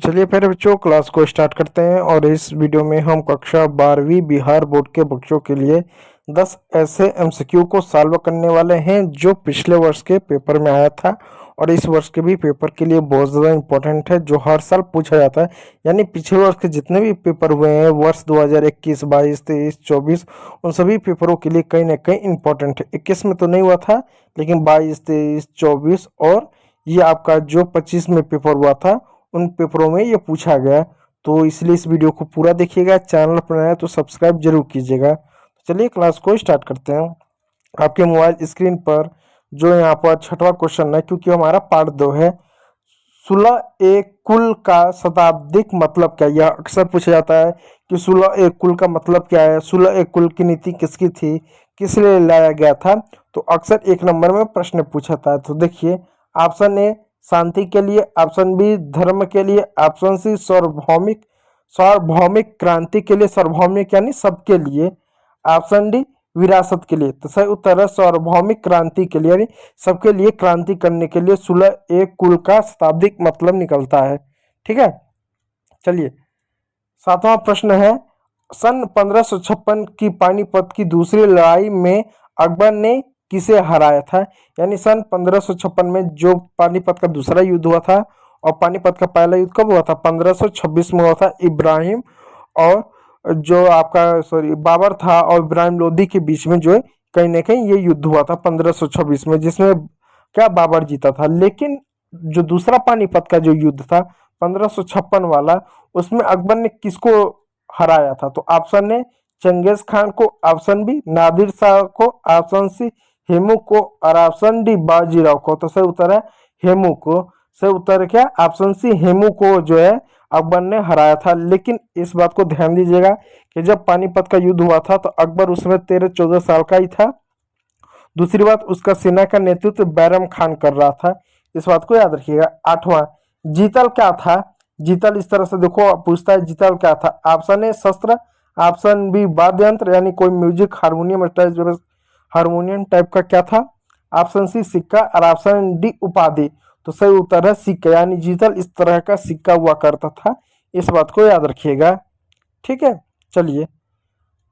चलिए फिर बच्चों क्लास को स्टार्ट करते हैं और इस वीडियो में हम कक्षा 12वीं बिहार बोर्ड के बच्चों के लिए 10 ऐसे एमसीक्यू को सॉल्व करने वाले हैं जो पिछले वर्ष के पेपर में आया था और इस वर्ष के भी पेपर के लिए बहुत ज़्यादा इंपॉर्टेंट है, जो हर साल पूछा जाता है। यानी पिछले वर्ष के जितने भी पेपर हुए हैं वर्ष 2021, 22, 23, 24, उन सभी पेपरों के लिए कहीं ना कहीं इंपॉर्टेंट है। 21 में तो नहीं हुआ था, लेकिन 22, 23, 24 और ये आपका जो 25 में पेपर हुआ था उन पेपरों में ये पूछा गया। तो इसलिए इस वीडियो को पूरा देखिएगा। चैनल पर नया है तो सब्सक्राइब जरूर कीजिएगा। चलिए क्लास को स्टार्ट करते हैं। आपके मोबाइल स्क्रीन पर जो यहाँ पर छठवां क्वेश्चन है, क्योंकि हमारा पार्ट 2 है, 16 कुल का शताब्दिक मतलब क्या। यह अक्सर पूछा जाता है कि 16 कुल का मतलब क्या है, 16 कुल की नीति किसकी थी, किस लिए लाया गया था। तो अक्सर 1 नंबर में प्रश्न पूछा था। तो देखिए, ऑप्शन ए शांति के लिए, ऑप्शन बी धर्म के लिए, ऑप्शन सी सार्वभौमिक सार्वभौमिक क्रांति के लिए, सार्वभौमिक यानी सबके लिए, ऑप्शन डी विरासत के लिए। तो सही उत्तर है सार्वभौमिक क्रांति के लिए, यानी सबके लिए क्रांति करने के लिए 16 कुल का शताब्दिक मतलब निकलता है। ठीक है, चलिए 7वां प्रश्न है, सन 1556 की पानीपत की दूसरी लड़ाई में अकबर ने किसे हराया था। यानी सन 1556 में जो पानीपत का दूसरा युद्ध हुआ था और पानीपत का पहला युद्ध कब हुआ था, 1526 में हुआ था। इब्राहिम और जो आपका बाबर था और इब्राहिम लोदी के बीच में जो है कहीं ना कहीं ये युद्ध हुआ था 1526 में, जिसमें क्या बाबर जीता था। लेकिन जो दूसरा पानीपत का जो युद्ध था 1556 वाला, उसमें अकबर ने किसको हराया था। तो ऑप्शन ए चंगेज खान को, ऑप्शन बी नादिर शाह को, ऑप्शन सी हेमू को और ऑप्शन डी बाजीराव को। तो सही उत्तर है हेमू को। सही उत्तर है क्या, ऑप्शन सी हेमू को जो है अकबर ने हराया था। लेकिन इस बात को ध्यान दीजिएगा कि जब पानीपत का युद्ध हुआ था तो अकबर उसमें 13-14 साल का ही था। दूसरी बात, उसका सेना का नेतृत्व बैरम खान कर रहा था। इस बात को याद रखिएगा। 8वां, जीतल क्या था। जीतल इस तरह से देखो पूछता है, जीतल क्या था। ऑप्शन ए शस्त्र, ऑप्शन बी वाद्य यंत्र यानी कोई म्यूजिक हारमोनियम टाइप का क्या था, ऑप्शन सी सिक्का और ऑप्शन डी उपाधि। तो सही उत्तर है सिक्का, यानी जीतल इस तरह का सिक्का हुआ करता था। इस बात को याद रखिएगा। ठीक है, चलिए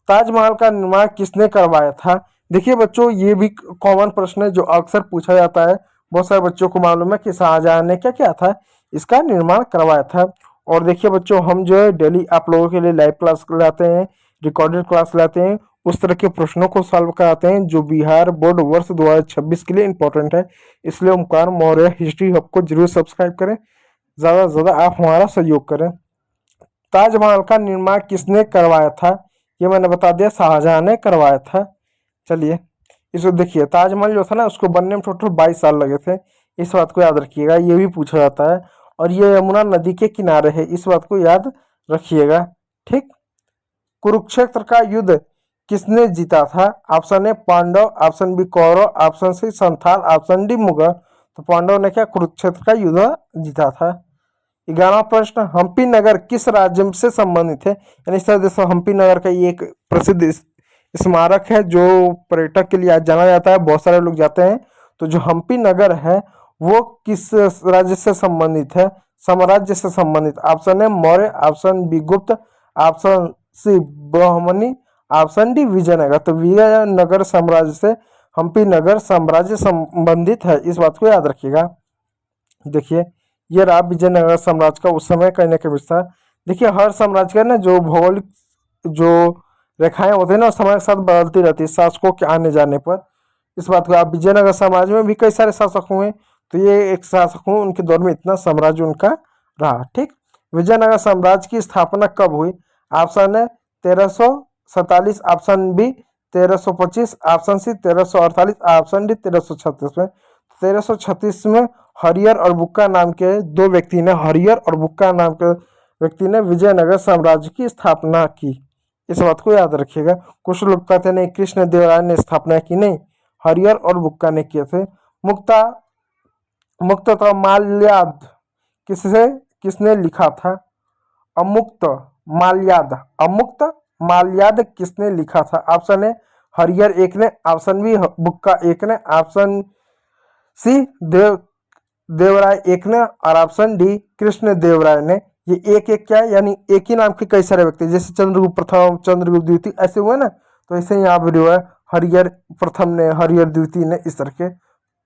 ताजमहल का निर्माण किसने करवाया था। देखिए बच्चों, ये भी कॉमन प्रश्न है जो अक्सर पूछा जाता है। बहुत सारे बच्चों को मालूम है कि शाहजहां ने क्या क्या था, इसका निर्माण करवाया था। और देखिए बच्चों, हम जो है डेली आप लोगों के लिए लाइव क्लास लाते हैं, रिकॉर्डेड क्लास लाते हैं, उस तरह के प्रश्नों को सॉल्व कराते हैं जो बिहार बोर्ड वर्ष 2026 के लिए इंपॉर्टेंट है। इसलिए ओमकार मौर्य हिस्ट्री हब को जरूर सब्सक्राइब करें, ज़्यादा से ज़्यादा आप हमारा सहयोग करें। ताजमहल का निर्माण किसने करवाया था, ये मैंने बता दिया, शाहजहां ने करवाया था। चलिए इसको देखिए, ताजमहल जो था ना उसको बनने में टोटल 22 साल लगे थे। इस बात को याद रखिएगा, ये भी पूछा जाता है। और ये यमुना नदी के किनारे है, इस बात को याद रखिएगा। ठीक, कुरुक्षेत्र का युद्ध किसने जीता था। Option A Pandav, option B Kaurav, option C Santhal, option D Mughal. तो पांडव ने क्या कुरुक्षेत्र का युद्ध जीता था। 11वां प्रश्न, हम्पी नगर किस राज्य से संबंधित है। यानी इस तरह देखो, हम्पी नगर का ये एक प्रसिद्ध स्मारक है जो पर्यटक के लिए आज जाना जाता है, बहुत सारे लोग जाते हैं। तो जो हम्पी नगर है वो किस राज्य से संबंधित है, साम्राज्य से संबंधित। Option A Maurya, option B Gupta, option C Bahmani, option D Vijayanagara. तो विजयनगर साम्राज्य से हम्पी नगर साम्राज्य संबंधित है, इस बात को याद रखिएगा। देखिए ये रहा विजयनगर साम्राज्य का उस समय कहीं ना कहीं विस्तार। देखिए हर साम्राज्य का ना जो भौगोलिक जो रेखाएं होती है ना समय के साथ बदलती रहती है शासकों के आने जाने पर। इस बात को आप, विजयनगर साम्राज्य में भी कई सारे शासक हुए, तो ये एक शासक हुए, उनके दौर में इतना साम्राज्य उनका रहा। ठीक, विजयनगर साम्राज्य की स्थापना कब हुई। ऑप्शन है 1347, option B 1325, option C 1348, option D 1336 में। 1336 में हरियर और बुक्का नाम के दो व्यक्ति ने, हरियर और बुक्का नाम के व्यक्ति ने विजयनगर साम्राज्य की स्थापना की। इस बात को याद रखिएगा। कुछ लोग कहते नहीं कृष्ण देव राय ने स्थापना की, नहीं, हरियर और बुक्का ने किए थे। मुक्त तथा माल्याद किसने लिखा था। अमुक्त माल्याद, अमुक्त माल्याद किसने लिखा था। ऑप्शन ए हरियर एक ने, ऑप्शन बी बुक्का एक ने, ऑप्शन सी देवराय एक ने और ऑप्शन डी कृष्ण देवराय ने। ये एक एक क्या है, यानी एक ही नाम के कई सारे व्यक्ति, जैसे चंद्रगुप्त प्रथम, चंद्रगुप्त द्वितीय ऐसे हुए ना, तो ऐसे यहाँ पर जो है हरिहर प्रथम ने, हरिहर द्वितीय ने, इस तरह के।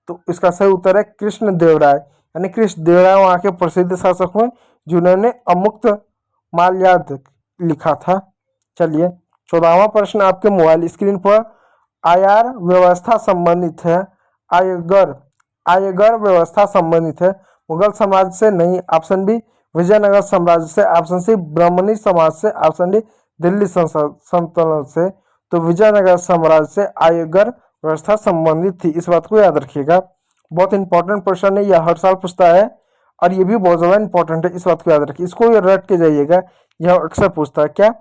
तो इसका सही उत्तर है कृष्ण देवराय, यानी कृष्ण देवराय वहाँ के प्रसिद्ध शासक हुए जिन्होंने अमुक्त माल्यार्क लिखा था। चलिए 14वां प्रश्न आपके मोबाइल स्क्रीन पर आयर व्यवस्था संबंधित है। आयगर व्यवस्था संबंधित है मुगल समाज से नहीं, ऑप्शन बी विजयनगर साम्राज्य से, ऑप्शन सी ब्राह्मणी समाज से, ऑप्शन डी दिल्ली सल्तनत से। तो विजयनगर साम्राज्य से आयगर व्यवस्था संबंधित थी, इस बात को याद रखिएगा। बहुत इंपॉर्टेंट प्रश्न है, यह हर साल पूछता है और ये भी बहुत ज्यादा इंपॉर्टेंट है, इस बात को याद रखिए, इसको रट के जाइएगा, यह अक्सर पूछता है। क्या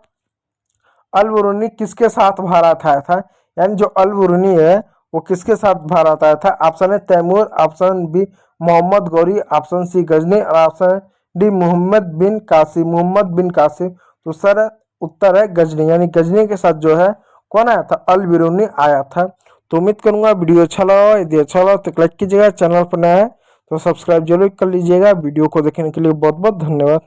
अल बुरुनी किसके साथ भारत आया था, यानी जो अल बुरुनी है वो किसके साथ भारत आया था। ऑप्शन है Timur, option B Mohammad Ghori, option C Ghazni और ऑप्शन डी मोहम्मद बिन कासिम। तो सर उत्तर है गजनी, यानी गजनी के साथ जो है कौन आया था, अल बुरुनी आया था। तो उम्मीद करूंगा वीडियो अच्छा लगा, यदि अच्छा लगा तो लाइक कीजिएगा, चैनल पर नया है तो सब्सक्राइब जरूर कर लीजिएगा। वीडियो को देखने के लिए बहुत बहुत धन्यवाद।